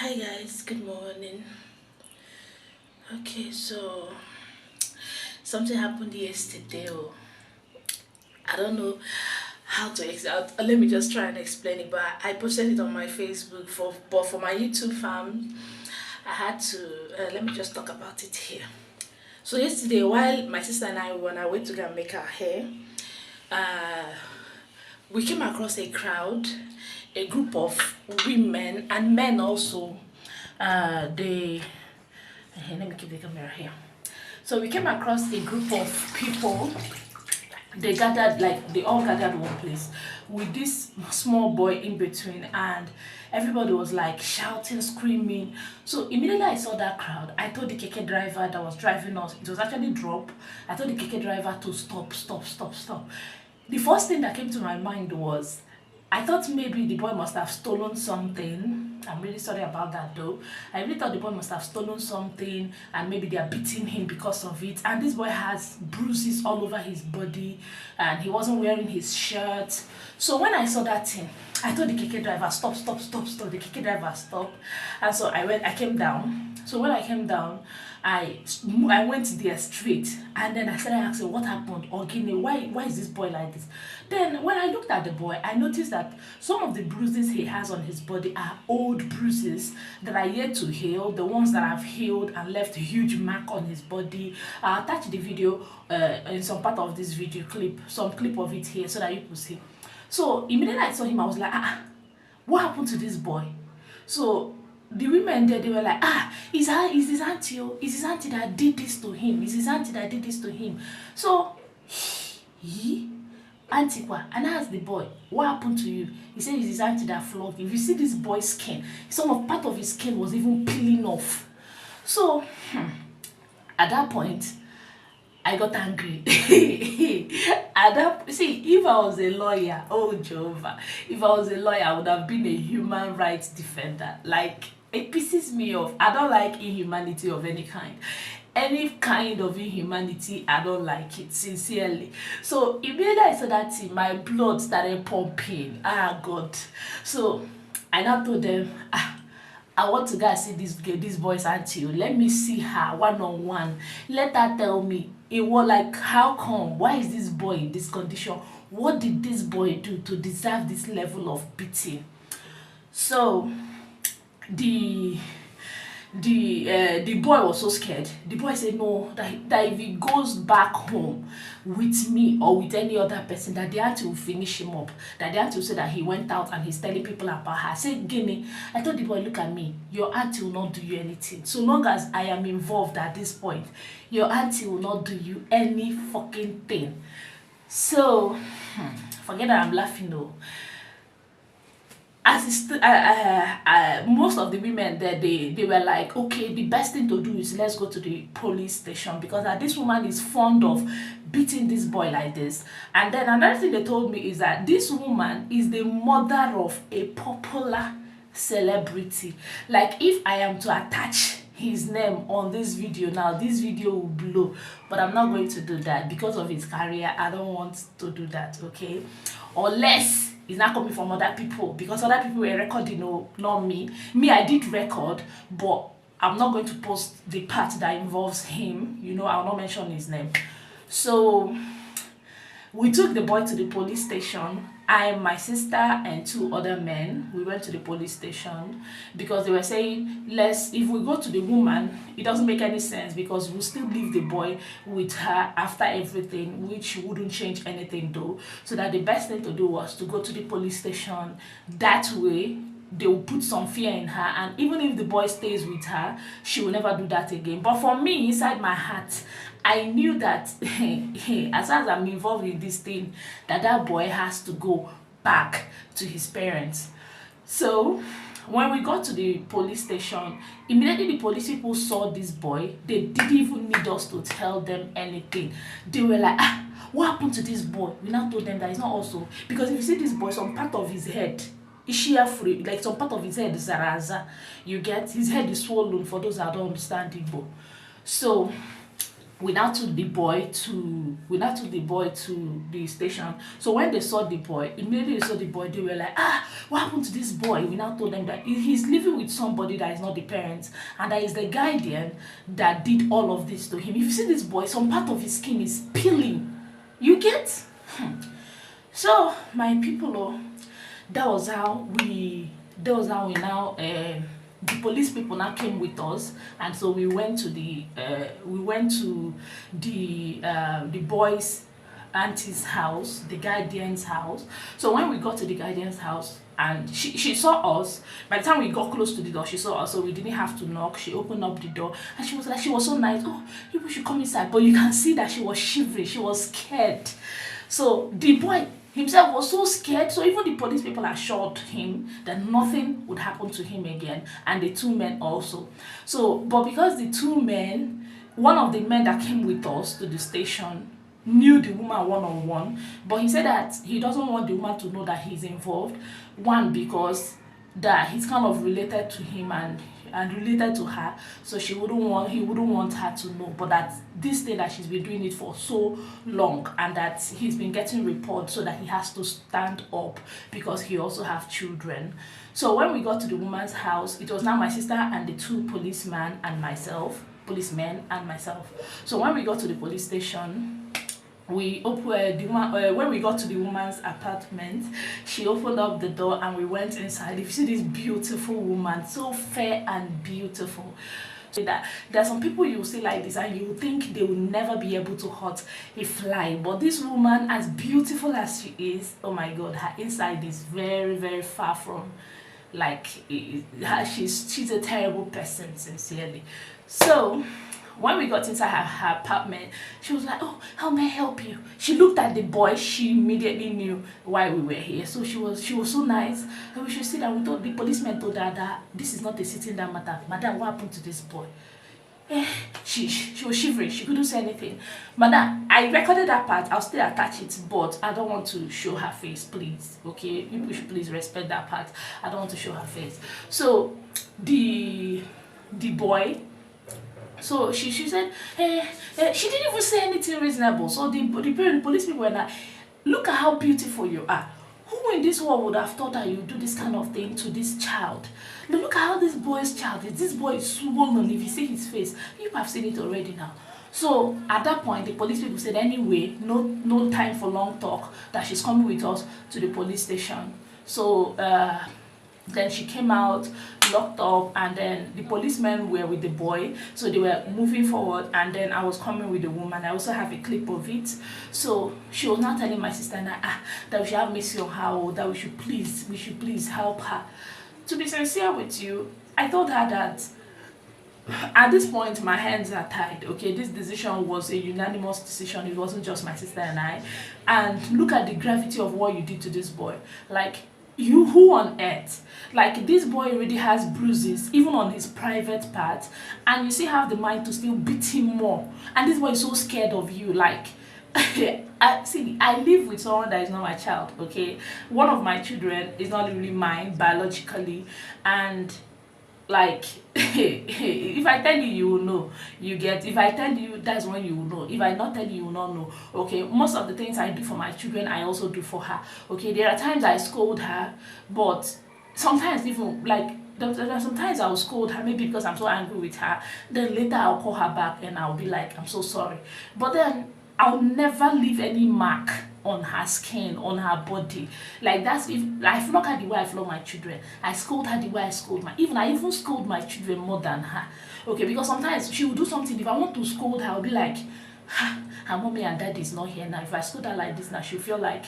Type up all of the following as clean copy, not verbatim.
Hi guys, good morning. Okay, so something happened yesterday. I don't know how to let me just try and explain it. But I posted it on my Facebook for my YouTube fam. I had to let me just talk about it here. So yesterday, while my sister and I were on our way to go and make our hair, uh, we came across a crowd, a group of women and men also. They let me keep the camera here. So we came across a group of people. They all gathered one place with this small boy in between, and everybody was like shouting, screaming. So immediately I saw that crowd, I told the keke driver that was driving us, it was actually drop. I told the keke driver to stop, stop, stop, stop. The first thing that came to my mind was, I thought maybe the boy must have stolen something. I'm really sorry about that though. I really thought the boy must have stolen something and maybe they are beating him because of it. And this boy has bruises all over his body and he wasn't wearing his shirt. So when I saw that thing, I told the keke driver, stop, stop, stop, stop. The keke driver stopped. And so I came down. So when I came down, I went there straight and then I started asking what happened, or Guinea, why is this boy like this? Then when I looked at the boy, I noticed that some of the bruises he has on his body are old bruises that are yet to heal. The ones that have healed and left a huge mark on his body. I'll attach the video in some part of this video clip, some clip of it here so that you can see. So immediately I saw him, I was like, what happened to this boy? So the women there, they were like, is his auntie, is his auntie that did this to him, is his auntie that did this to him. So he auntie kwa, and I asked the boy, what happened to you? He said it's his auntie that flogged him. If you see this boy's skin, some of part of his skin was even peeling off. So at that point I got angry. If I was a lawyer, oh Jehovah, if I was a lawyer, I would have been a human rights defender. Like, it pisses me off. I don't like inhumanity of any kind. Any kind of inhumanity, I don't like it, sincerely. So immediately I saw that thing, my blood started pumping. God. So I now told them, I want to go and see this boy's auntie. Let me see her one-on-one. Let her tell me, it was like, how come? Why is this boy in this condition? What did this boy do to deserve this level of beating? So the boy was so scared. The boy said no, that if he goes back home with me or with any other person, that the auntie will finish him up, that the auntie will say that he went out and he's telling people about her. I said, Guinea, I told the boy, look at me, your auntie will not do you anything. So long as I am involved at this point, your auntie will not do you any fucking thing. So forget that I'm laughing though. Most of the women there, they were like, okay, the best thing to do is let's go to the police station, because this woman is fond of beating this boy like this. And then another thing they told me is that this woman is the mother of a popular celebrity. Like, if I am to attach his name on this video now, this video will blow, but I'm not going to do that because of his career. I don't want to do that, okay? Unless it's not coming from other people, because other people were recording, not me. I did record, but I'm not going to post the part that involves him. I'll not mention his name. So we took the boy to the police station. My sister and two other men, we went to the police station because they were saying, if we go to the woman, it doesn't make any sense because we'll still leave the boy with her after everything, which wouldn't change anything though. So that the best thing to do was to go to the police station. That way they will put some fear in her, and even if the boy stays with her, she will never do that again. But for me, inside my heart, I knew that as far as I'm involved in this thing, that boy has to go back to his parents. So when we got to the police station, immediately the police people saw this boy. They didn't even need us to tell them anything. They were like, what happened to this boy? We now told them that it's not also, because if you see this boy, some part of his head Ishia free, like some part of his head is zaraza. You get, his head is swollen, for those that don't understand Igbo. So we now took the boy to the station. So when they saw the boy, immediately they saw the boy, they were like, ah, what happened to this boy? We now told them that he's living with somebody that is not the parents, and that is the guardian that did all of this to him. If you see this boy, some part of his skin is peeling. You get? So my people, that was how we now the police people now came with us, and so we went to the boys auntie's house, the guardian's house. So when we got to the guardian's house, and she saw us. By the time we got close to the door, she saw us, so we didn't have to knock. She opened up the door, and she was so nice. Oh, you should come inside. But you can see that she was shivering, she was scared. So the boy himself was so scared, so even the police people assured him that nothing would happen to him again, and the two men also. So but because the two men, one of the men that came with us to the station knew the woman one on one, but he said that he doesn't want the woman to know that he's involved. One, because that he's kind of related to him and related to her, so he wouldn't want her to know. But that this thing that she's been doing it for so long, and that he's been getting reports, so that he has to stand up because he also have children. So when we got to the woman's house, it was now my sister and the two policemen and myself. So when we got to the police station, we opened when we got to the woman's apartment, she opened up the door and we went inside. If you see this beautiful woman, so fair and beautiful, that there are some people you see like this and you think they will never be able to hurt a fly, but this woman, as beautiful as she is, oh my god, her inside is very, very far from like she's a terrible person, sincerely. So when we got inside her apartment, she was like, oh, how may I help you? She looked at the boy. She immediately knew why we were here. So she was so nice, and we should see that. The policeman told her that this is not a sitting down matter. Madam, what happened to this boy? She was shivering. She couldn't say anything. Madam, I recorded that part. I'll still attach it, but I don't want to show her face, please. Okay, you should please respect that part. I don't want to show her face. So the boy, so she said, she didn't even say anything reasonable. So the police people were like, look at how beautiful you are. Who in this world would have thought that you do this kind of thing to this child? Look at how this boy's child is. This boy is swollen. If you see his face, you have seen it already now. So at that point, the police people said, anyway, no time for long talk, that she's coming with us to the police station. So then she came out, locked up, and then the policemen were with the boy, so they were moving forward, and then I was coming with the woman. I also have a clip of it. So she was now telling my sister that we should have mercy on her, that we should please help her. To be sincere with you, I told her that at this point my hands are tied. Okay, this decision was a unanimous decision. It wasn't just my sister and I. And look at the gravity of what you did to this boy. Like, you, who on earth? Like, this boy already has bruises even on his private part, and you still have the mind to still beat him more, and this boy is so scared of you. Like, I live with someone that is not my child. Okay, one of my children is not really mine biologically, and like if I tell you, you will know. You get? If I tell you, that's when you will know. If I not tell you, you will not know. Okay, most of the things I do for my children, I also do for her. Okay, there are times I scold her, but sometimes even like sometimes I'll scold her, maybe because I'm so angry with her. Then later I'll call her back and I'll be like, I'm so sorry. But then I'll never leave any mark on her skin, on her body. Like, that's if I flog her the way I flog my children. I scold her the way I scold I even scold my children more than her. Okay, because sometimes she will do something. If I want to scold her, I'll be like, her mommy and daddy is not here now. If I scold her like this now, she'll feel like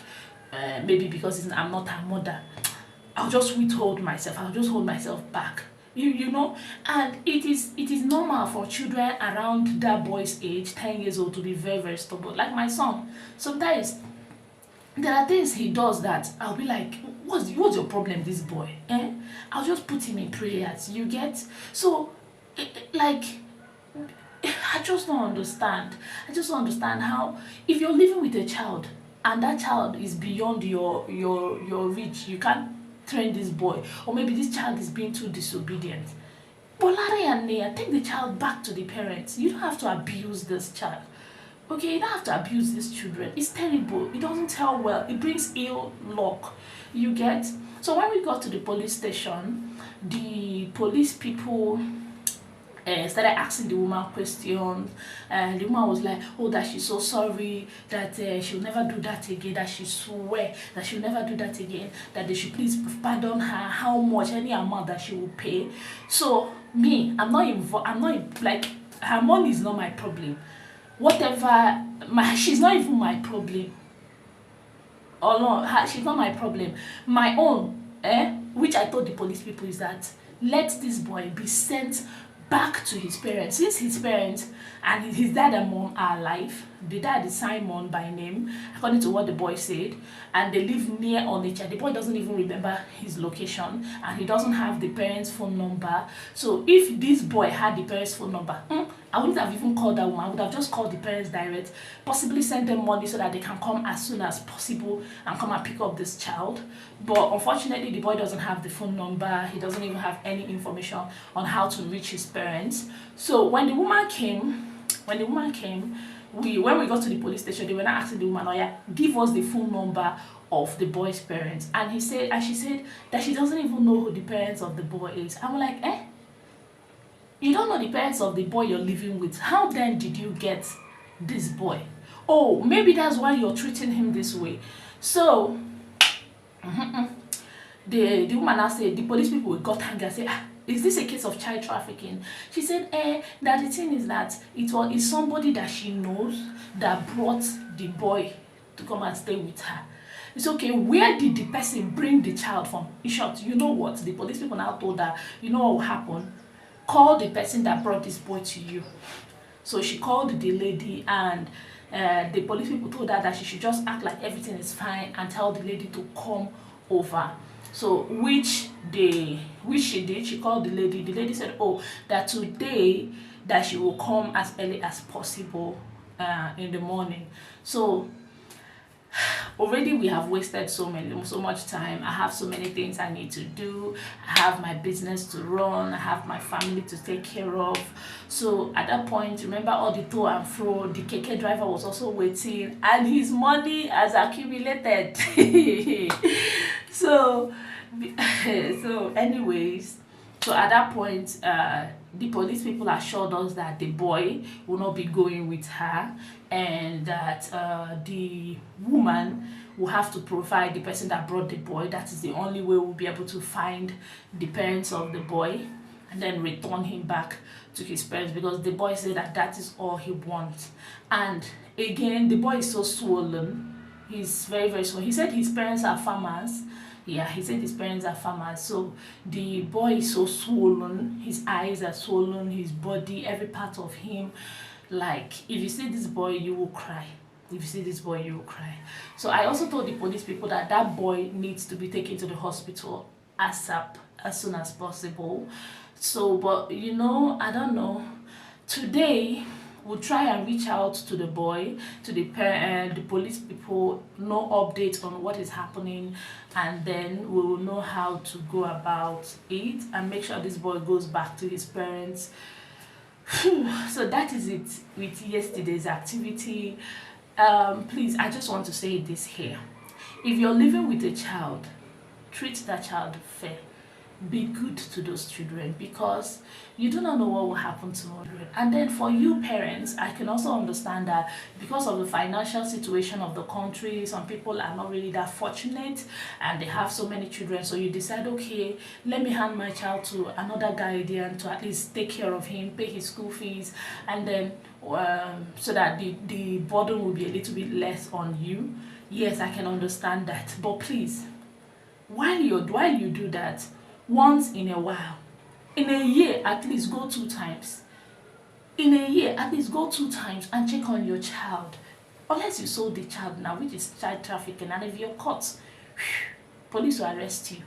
maybe because I'm not her mother. I'll just withhold myself. I'll just hold myself back. You know, and it is normal for children around that boy's age, 10 years old, to be very, very stubborn. Like my son, sometimes there are things he does that I'll be like, what's your problem, this boy? I'll just put him in prayers. You get? So like, I just don't understand. I just don't understand how, if you're living with a child and that child is beyond your reach, you can't train this boy, or maybe this child is being too disobedient. Bolare and Nea, take the child back to the parents. You don't have to abuse this child. Okay, you don't have to abuse these children. It's terrible. It doesn't tell well. It brings ill luck. You get? So when we got to the police station, the police people started asking the woman questions, and the woman was like, oh, that she's so sorry, that she'll never do that again, that she swear that she'll never do that again, that they should please pardon her, how much, any amount that she will pay. So me, I'm not involved, like, her money is not my problem. Whatever, she's not even my problem. Or no, she's not my problem. My own, which I told the police people, is that let this boy be sent back to his parents. Since his parents and his dad and mom are alive, the dad is Simon by name, according to what the boy said, and they live near Onitsha. The boy doesn't even remember his location, and he doesn't have the parents' phone number. So if this boy had the parents' phone number, I wouldn't have even called that woman. I would have just called the parents direct, possibly send them money so that they can come as soon as possible and come and pick up this child. But unfortunately, the boy doesn't have the phone number. He doesn't even have any information on how to reach his parents. So when the woman came, when we got to the police station, they were not asking the woman, oh yeah, give us the phone number of the boy's parents. And she said that she doesn't even know who the parents of the boy is. I'm like, you don't know the parents of the boy you're living with. How then did you get this boy? Oh, maybe that's why you're treating him this way. So the woman now said, the police people got angry and said, is this a case of child trafficking? She said, that the thing is that it's somebody that she knows that brought the boy to come and stay with her. It's okay, where did the person bring the child from? In short, you know what? The police people now told her, you know what will happen? Call the person that brought this boy to you. So she called the lady, and the police people told her that she should just act like everything is fine and tell the lady to come over. So which she did. She called the lady. The lady said, oh, that today that she will come as early as possible in the morning. So already we have wasted so much time. I have so many things I need to do. I have my business to run. I have my family to take care of. So at that point, remember all the to and fro, the keke driver was also waiting, and his money has accumulated. So anyways, so at that point, the police people assured us that the boy will not be going with her, and that the woman will have to provide the person that brought the boy. That is the only way we'll be able to find the parents of the boy and then return him back to his parents, because the boy said that that is all he wants. And again, the boy is so swollen. He's very, very swollen. He said his parents are farmers. Yeah, he said his parents are farmers. So the boy is so swollen. His eyes are swollen, his body, every part of him. Like, if you see this boy, you will cry. If you see this boy, you will cry. So I also told the police people that that boy needs to be taken to the hospital ASAP, as soon as possible. So, but you know, I don't know. Today, we'll try and reach out to the boy, to the parent, the police people, no updates on what is happening, and then we will know how to go about it and make sure this boy goes back to his parents. So that is it with yesterday's activity. Please, I just want to say this here. If you're living with a child, treat that child fair. Be good to those children, because you do not know what will happen tomorrow. And then for you parents, I can also understand that because of the financial situation of the country, some people are not really that fortunate and they have so many children. So you decide, okay, let me hand my child to another guardian to at least take care of him, pay his school fees, and then so that the burden will be a little bit less on you. Yes, I can understand that. But please, while you do that, once in a while, in a year at least go 2 times. In a year at least go 2 times and check on your child. Unless you sold the child now, which is child trafficking, and if you're caught, police will arrest you.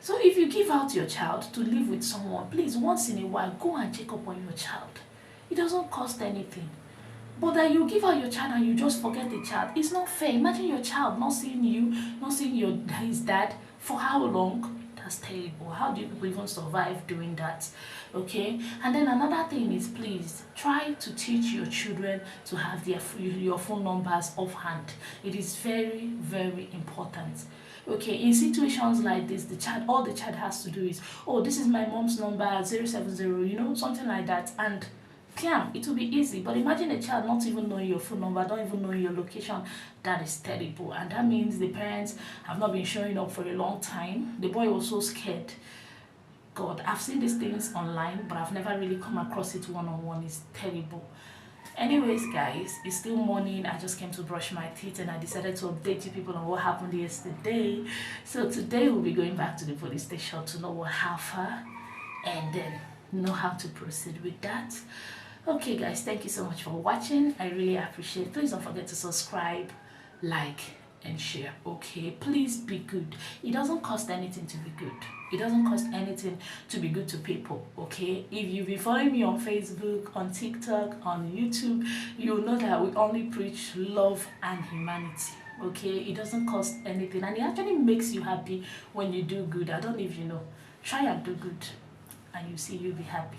So if you give out your child to live with someone, please, once in a while, go and check up on your child. It doesn't cost anything. But that you give out your child and you just forget the child, it's not fair. Imagine your child not seeing you, not seeing his dad for how long? That's terrible. How do you people even survive doing that? Okay. And then another thing is, please try to teach your children to have your phone numbers offhand. It is very, very important. Okay, in situations like this, all the child has to do is, oh, this is my mom's number 070, something like that. And yeah, it will be easy. But imagine a child not even knowing your phone number, don't even know your location. That is terrible. And that means the parents have not been showing up for a long time. The boy was so scared. God, I've seen these things online, but I've never really come across it one-on-one. It's terrible. Anyways, guys, it's still morning. I just came to brush my teeth and I decided to update you people on what happened yesterday. So today we'll be going back to the police station to know what happened and then know how to proceed with that. Okay, guys, thank you so much for watching. I really appreciate it. Please don't forget to subscribe, like, and share. Okay, please be good. It doesn't cost anything to be good. It doesn't cost anything to be good to people. Okay, if you've been following me on Facebook, on TikTok, on YouTube, you'll know that we only preach love and humanity. Okay, it doesn't cost anything and it actually makes you happy when you do good. I don't know if you know. Try and do good and you see you'll be happy.